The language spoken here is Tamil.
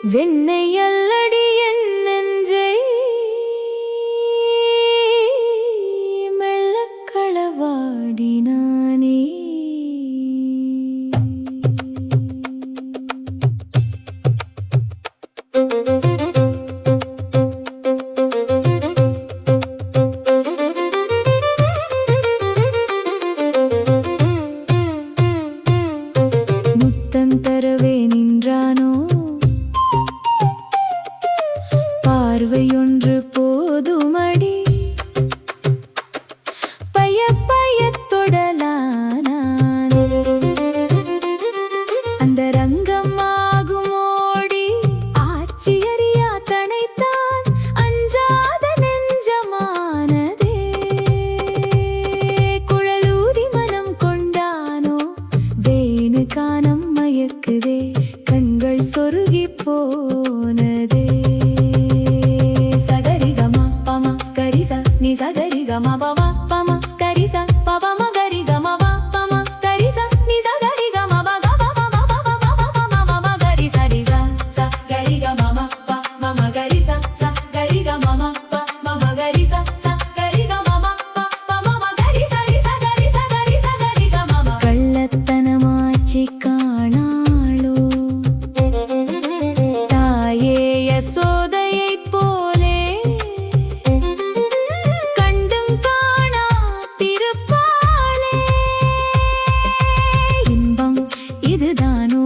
வெண்ணை அல்லடி என் நெஞ்சை மெல்லக் களவாடினானே. முத்தம் தரவே நின்றானோ, பார்வையொன்று போதுமடி, பயப் தொடலானான். அந்த ரங்கம் ஆகுமோடி ஆட்சியறியா தனைத்தான் அஞ்சாத நெஞ்சமானதே. குழலூதி மனம் கொண்டானோ, வேணு கானம் மயக்குதே, கண்கள் சொருகி போனதே. Ni sa ga ri ga ma ba ba pa ma ga ri sa pa pa ma ga ri ga ma ba pa ma ga ri sa ni sa ga ri ga ma ba ga ba ba ba ba ba ba ba ba ba ba ga ri sa ga ri ga ma ma pa ma ma ga ri sa ga ri ga ma ma pa ma ma ga ri sa ga ri ga ma ma pa pa ma ma ga ri sa ga ri sa ga ri sa ga ri ga ma ma. கள்ளத்தனமாச்சி காணாளோ, தாயே யசோதையை போலே இதுதானோ